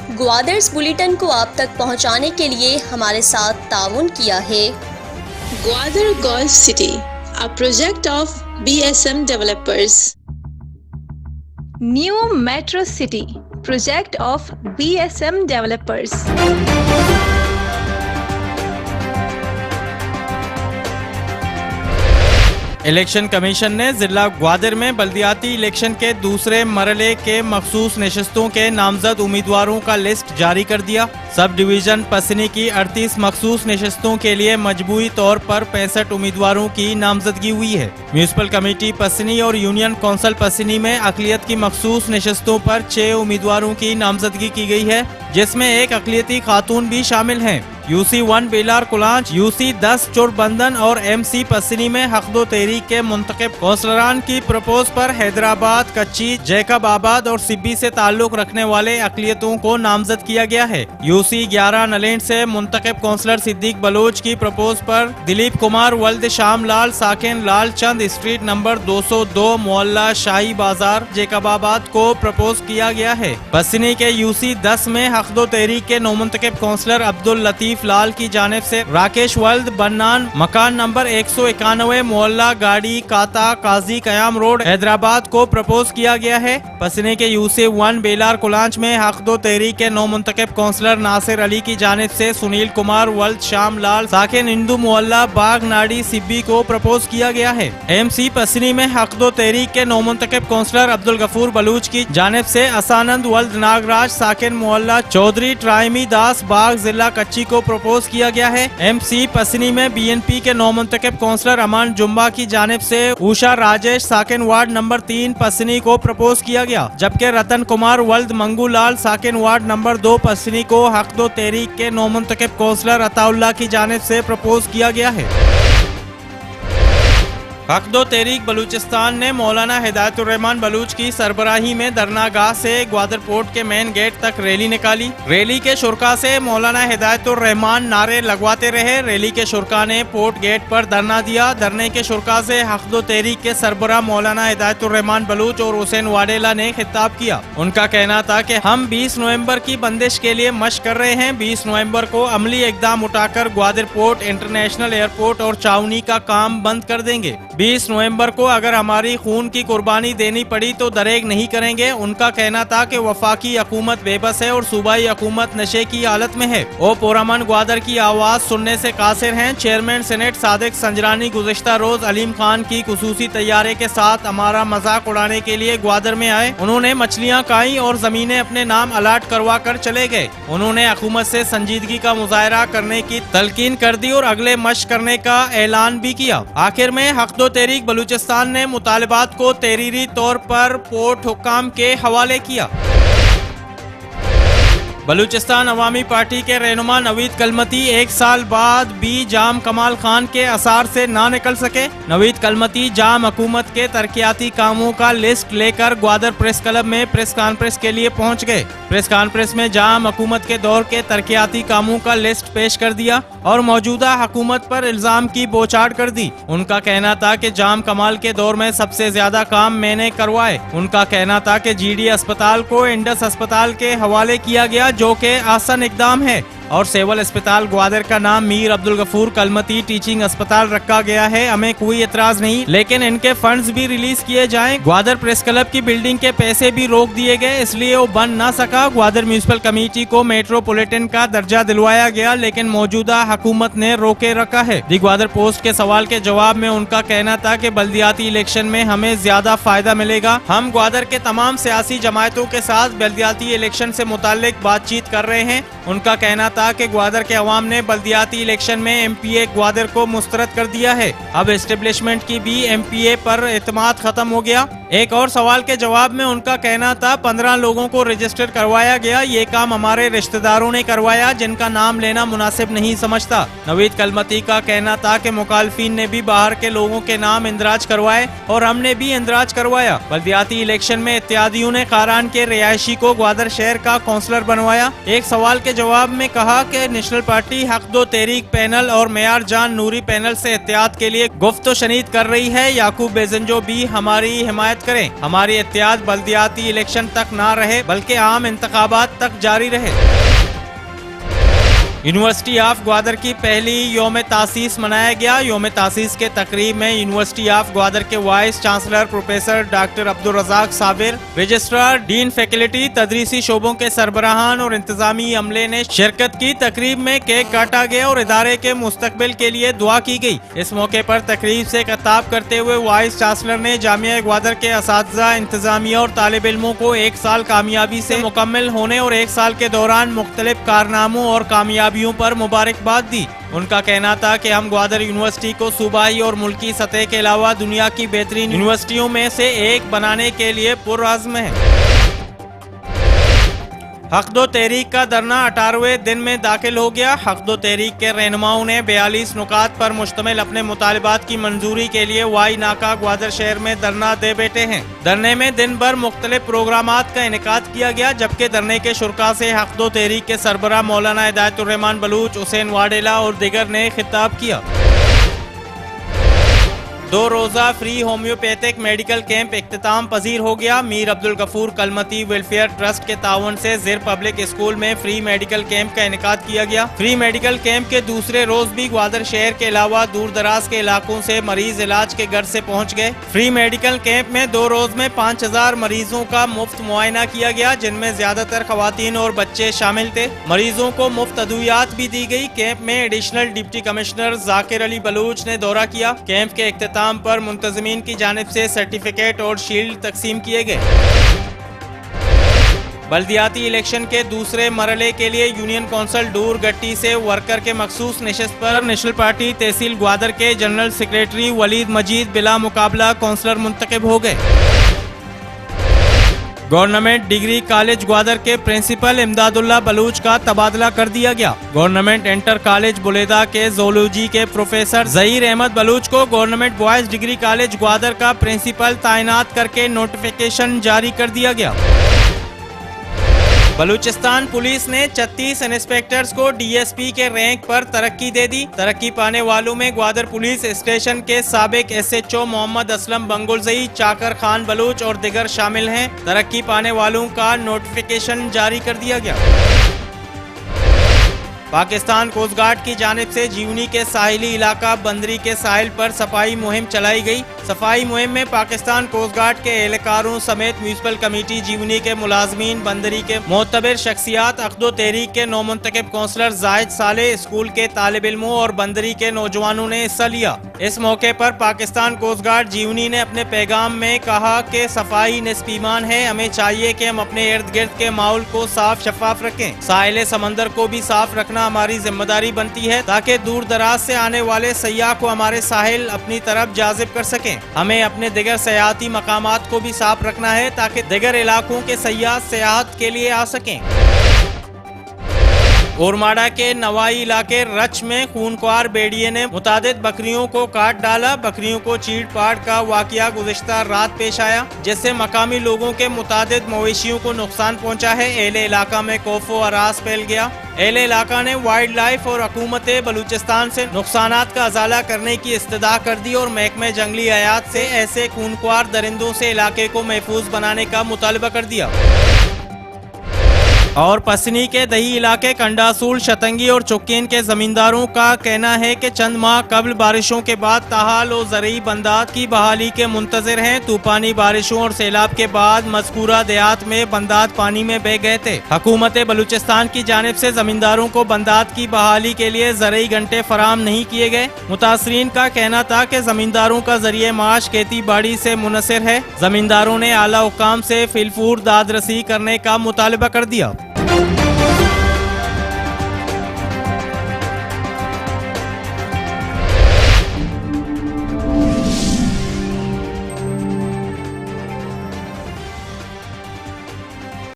گوادرز bulletin کو آپ تک پہنچانے کے لیے ہمارے ساتھ تعاون کیا ہے۔ Gwadar golf city, a project of BSM developers. New Metro City, project of BSM developers. Election commission نے ضلع گوادر میں بلدیاتی الیکشن کے دوسرے مرحلے کے مخصوص نشستوں کے نامزد امیدواروں کا لسٹ جاری کر دیا۔ سب ڈویژن پسنی کی 38 مخصوص نشستوں کے لیے مجموعی طور پر 65 امیدواروں کی نامزدگی ہوئی ہے۔ میونسپل کمیٹی پسنی اور یونین کونسل پسنی میں اقلیت کی مخصوص نشستوں پر 6 امیدواروں کی نامزدگی کی گئی ہے، جس میں ایک اقلیتی خاتون بھی شامل ہیں۔ UC1 بیلار کلانچ، UC10 چوربندن اور MC پسنی میں حقد و تحریک کے منتخب کونسلران کی پرپوز پر حیدرآباد، کچی، جیکب آباد اور سبی سے تعلق رکھنے والے اقلیتوں کو نامزد کیا گیا ہے۔ UC11 نلینڈ سے منتخب کونسلر صدیق بلوچ کی پرپوز پر دلیپ کمار ولد شام لال ساکن لال چند اسٹریٹ نمبر 202 محلہ شاہی بازار، جیکب آباد کو پرپوز کیا گیا ہے۔ پسنی کے UC10 میں حقد و تحریک کے نومنتخب کونسلر عبداللطیف لال کی جانب سے راکیش ولد بنان مکان نمبر 191 محلہ گاڑی کاتا قاضی قیام روڈ حیدرآباد کو پرپوز کیا گیا ہے۔ پسنے کے UC1 بیلار کلانچ میں حقد و تحریک کے نومنتخب کونسلر ناصر علی کی جانب سے سنیل کمار ولد شام لال ساکن ہندو محلہ باغ ناڑی سبی کو پرپوز کیا گیا ہے۔ MC پسنی میں حقد و تحریک کے نومنتخب کونسلر عبدالغفور بلوچ کی جانب سے اسانند ولد ناگراج ساکن محلہ چودھری ٹرائمی داس باغ ضلع کچی کو پروپوز کیا گیا ہے۔ MC پسنی میں BNP کے نومنتخب کونسلر امان جمبا کی جانب سے اوشا راجیش ساکن وارڈ نمبر 3 پسنی کو پروپوز کیا گیا، جبکہ رتن کمار ولد منگو لال ساکن وارڈ نمبر 2 پسنی کو حقد و تحریک کے نومنتخب کونسلر عطا اللہ کی جانب سے پروپوز کیا گیا ہے۔ حقد و تحریک بلوچستان نے مولانا ہدایت الرحمان بلوچ کی سربراہی میں دھرنا گاہ سے گوادر پورٹ کے مین گیٹ تک ریلی نکالی۔ ریلی کے شرکاء سے مولانا ہدایت الرحمان نعرے لگواتے رہے۔ ریلی کے شرکاء نے پورٹ گیٹ پر دھرنا دیا۔ دھرنے کے شرکاء سے حقد و تحریک کے سربراہ مولانا ہدایت الرحمان بلوچ اور حسین واڈیلا نے خطاب کیا۔ ان کا کہنا تھا کہ ہم 20 نومبر کی بندش کے لیے مشق کر رہے ہیں۔ 20 نومبر کو عملی اقدام اٹھا کر گوادر پورٹ، انٹرنیشنل ایئرپورٹ اور چھاؤنی کا کام بند کر دیں گے۔ 20 نومبر کو اگر ہماری خون کی قربانی دینی پڑی تو دریغ نہیں کریں گے۔ ان کا کہنا تھا کہ وفاقی حکومت بے بس ہے اور صوبائی حکومت نشے کی حالت میں ہے۔ وہ پورامن گوادر کی آواز سننے سے قاصر ہیں۔ چیئرمین سینٹ صادق سنجرانی گزشتہ روز علیم خان کی خصوصی طیارے کے ساتھ ہمارا مذاق اڑانے کے لیے گوادر میں آئے۔ انہوں نے مچھلیاں کھائیں اور زمینیں اپنے نام الاٹ کروا کر چلے گئے۔ انہوں نے حکومت سے سنجیدگی کا مظاہرہ کرنے کی تلقین کر دی اور اگلے مشق کرنے کا اعلان بھی کیا۔ آخر میں حقد و تحریک بلوچستان نے مطالبات کو تحریری طور پر پورٹ حکام کے حوالے کیا۔ بلوچستان عوامی پارٹی کے رہنما نوید کلمتی 1 سال بعد بھی جام کمال خان کے اثار سے نہ نکل سکے۔ نوید کلمتی جام حکومت کے ترقیاتی کاموں کا لسٹ لے کر گوادر پریس کلب میں پریس کانفرنس کے لیے پہنچ گئے۔ پریس کانفرنس میں جام حکومت کے دور کے ترقیاتی کاموں کا لسٹ پیش کر دیا اور موجودہ حکومت پر الزام کی بوچھاڑ کر دی۔ ان کا کہنا تھا کہ جام کمال کے دور میں سب سے زیادہ کام میں نے کروائے۔ ان کا کہنا تھا کہ GD اسپتال کو انڈس اسپتال کے حوالے کیا گیا، جو کہ آسان اقدام ہے، اور سیول اسپتال گوادر کا نام میر عبدالغفور کلمتی ٹیچنگ اسپتال رکھا گیا ہے۔ ہمیں کوئی اعتراض نہیں، لیکن ان کے فنڈز بھی ریلیز کیے جائیں۔ گوادر پریس کلب کی بلڈنگ کے پیسے بھی روک دیے گئے، اس لیے وہ بن نہ سکا۔ گوادر میونسپل کمیٹی کو میٹروپولیٹن کا درجہ دلوایا گیا، لیکن موجودہ حکومت نے روکے رکھا ہے۔ دی گوادر پوسٹ کے سوال کے جواب میں ان کا کہنا تھا کہ بلدیاتی الیکشن میں ہمیں زیادہ فائدہ ملے گا۔ ہم گوادر کے تمام سیاسی جماعتوں کے ساتھ بلدیاتی الیکشن سے متعلق بات چیت کر رہے ہیں۔ ان کا کہنا تھا کہ گوادر کے عوام نے بلدیاتی الیکشن میں MPA گوادر کو مسترد کر دیا ہے۔ اب اسٹیبلشمنٹ کی بھی MPA پر اعتماد ختم ہو گیا۔ ایک اور سوال کے جواب میں ان کا کہنا تھا 15 لوگوں کو رجسٹر کروایا گیا، یہ کام ہمارے رشتہ داروں نے کروایا جن کا نام لینا مناسب نہیں سمجھتا۔ نوید کلمتی کا کہنا تھا کہ مخالفین نے بھی باہر کے لوگوں کے نام اندراج کروائے اور ہم نے بھی اندراج کروایا۔ بلدیاتی الیکشن میں اتحادیوں نے خاران کے رہائشی کو گوادر شہر کا کونسلر بنوایا۔ ایک سوال کے جواب میں کہا کہا کہ نیشنل پارٹی حق دو تحریک پینل اور معیار جان نوری پینل سے اتحاد کے لیے گفت و شنید کر رہی ہے. یعقوب بیزنجو بھی ہماری حمایت کریں. ہماری اتحاد بلدیاتی الیکشن تک نہ رہے بلکہ عام انتخابات تک جاری رہے. یونیورسٹی آف گوادر کی پہلی یوم تاسیس منایا گیا. یوم تاسیس کے تقریب میں یونیورسٹی آف گوادر کے vice chancellor professor doctor Abdul Razzaq Sabir, registrar, dean faculty, تدریسی شعبوں کے سربراہان اور انتظامی عملے نے شرکت کی. تقریب میں کیک کاٹا گیا اور ادارے کے مستقبل کے لیے دعا کی گئی. اس موقع پر تقریب سے خطاب کرتے ہوئے وائس چانسلر نے جامعہ گوادر کے اساتذہ، انتظامیہ اور طالب علموں کو ایک سال کامیابی سے مکمل ہونے اور ایک سال کے دوران مختلف کارناموں اور کامیابیوں پر مبارکباد دی. ان کا کہنا تھا کہ ہم گوادر یونیورسٹی کو صوبائی اور ملکی سطح کے علاوہ دنیا کی بہترین یونیورسٹیوں میں سے ایک بنانے کے لیے پرعزم ہیں. حق دو تحریک کا دھرنا 18ویں دن میں داخل ہو گیا. حق دو تحریک کے رہنماؤں نے 42 نکات پر مشتمل اپنے مطالبات کی منظوری کے لیے وائی ناکا گوادر شہر میں دھرنا دے بیٹھے ہیں. دھرنے میں دن بھر مختلف پروگرامات کا انعقاد کیا گیا، جبکہ دھرنے کے شرکاء سے حق دو تحریک کے سربراہ مولانا ہدایت الرحمان بلوچ، حسین واڈیلا اور دیگر نے خطاب کیا. 2 روزہ فری ہومیوپیتھک میڈیکل کیمپ اختتام پذیر ہو گیا. میر عبدالغفور کلمتی ویلفیئر ٹرسٹ کے تعاون سے زیر پبلک اسکول میں فری میڈیکل کیمپ کا انعقاد کیا گیا. فری میڈیکل کیمپ کے دوسرے روز بھی گوادر شہر کے علاوہ دور دراز کے علاقوں سے مریض علاج کے غرض سے پہنچ گئے. فری میڈیکل کیمپ میں 2 روز میں 5000 مریضوں کا مفت معائنہ کیا گیا، جن میں زیادہ تر خواتین اور بچے شامل تھے. مریضوں کو مفت ادویات بھی دی گئی. کیمپ میں ایڈیشنل ڈپٹی کمشنر ذاکر علی بلوچ نے دورہ کیا. کیمپ کے اختتام پر منتظمین کی جانب سے سرٹیفکیٹ اور شیلڈ تقسیم کیے گئے. بلدیاتی الیکشن کے دوسرے مرحلے کے لیے یونین کونسل ڈور گٹی سے ورکر کے مخصوص نشست پر نیشنل پارٹی تحصیل گوادر کے جنرل سیکریٹری ولید مجید بلا مقابلہ کونسلر منتخب ہو گئے. گورنمنٹ ڈگری کالج گوادر کے پرنسپل امداد اللہ بلوچ کا تبادلہ کر دیا گیا. گورنمنٹ انٹر کالج بلیدہ کے زولوجی کے پروفیسر ظہیر احمد بلوچ کو government boys degree college Gwadar کا پرنسپل تعینات کر کے نوٹیفیکیشن جاری کر دیا گیا. بلوچستان پولیس نے 36 انسپیکٹرز کو ڈی ایس پی کے رینک پر ترقی دے دی. ترقی پانے والوں میں گوادر پولیس اسٹیشن کے سابق ایس ایچ او محمد اسلم بنگلزئی، چاکر خان بلوچ اور دیگر شامل ہیں. ترقی پانے والوں کا نوٹیفیکیشن جاری کر دیا گیا. پاکستان کوسٹ گارڈ کی جانب سے جیونی کے ساحلی علاقہ بندری کے ساحل پر صفائی مہم چلائی گئی. صفائی مہم میں پاکستان کوسٹ گارڈ کے اہلکاروں سمیت میونسپل کمیٹی جیونی کے ملازمین، بندری کے معتبر شخصیات، عقد و تحریک کے نو منتخب کونسلر زاہد صالح، اسکول کے طالب علموں اور بندری کے نوجوانوں نے حصہ لیا. اس موقع پر پاکستان کوسٹ گارڈ جیونی نے اپنے پیغام میں کہا کہ صفائی نصف ایمان ہے. ہمیں چاہیے کہ ہم اپنے ارد گرد کے ماحول کو صاف شفاف رکھیں. ساحل سمندر کو بھی صاف رکھنا ہماری ذمہ داری بنتی ہے تاکہ دور دراز سے آنے والے سیاح کو ہمارے ساحل اپنی طرف جاذب کر سکیں. ہمیں اپنے دیگر سیاحتی مقامات کو بھی صاف رکھنا ہے تاکہ دیگر علاقوں کے سیاح سیاحت کے لیے آ سکیں. اورماڑہ کے نوائی علاقے رچ میں خونخوار بھیڑیے نے متعدد بکریوں کو کاٹ ڈالا. بکریوں کو چیٹ پاٹ کا واقعہ گزشتہ رات پیش آیا، جس سے مقامی لوگوں کے متعدد مویشیوں کو نقصان پہنچا ہے. اہل علاقہ میں خوف و ہراس پھیل گیا. اہل علاقہ نے وائلڈ لائف اور حکومت بلوچستان سے نقصانات کا ازالہ کرنے کی استدعا کر دی اور محکمہ جنگلی حیات سے ایسے خونخوار درندوں سے علاقے کو محفوظ بنانے کا مطالبہ کر دیا. اور پسنی کے دیہی علاقے کنڈاسول، شتنگی اور چکین کے زمینداروں کا کہنا ہے کہ چند ماہ قبل بارشوں کے بعد تاحال و زرعی بندات کی بحالی کے منتظر ہیں. طوفانی بارشوں اور سیلاب کے بعد مذکورہ دیہات میں بندات پانی میں بہہ گئے تھے. حکومت بلوچستان کی جانب سے زمینداروں کو بندات کی بحالی کے لیے زرعی گھنٹے فراہم نہیں کیے گئے. متاثرین کا کہنا تھا کہ زمینداروں کا ذریعہ معاش کھیتی باڑی سے منحصر ہے. زمینداروں نے اعلیٰ حکام سے فی الفور داد رسی کرنے کا مطالبہ کر دیا.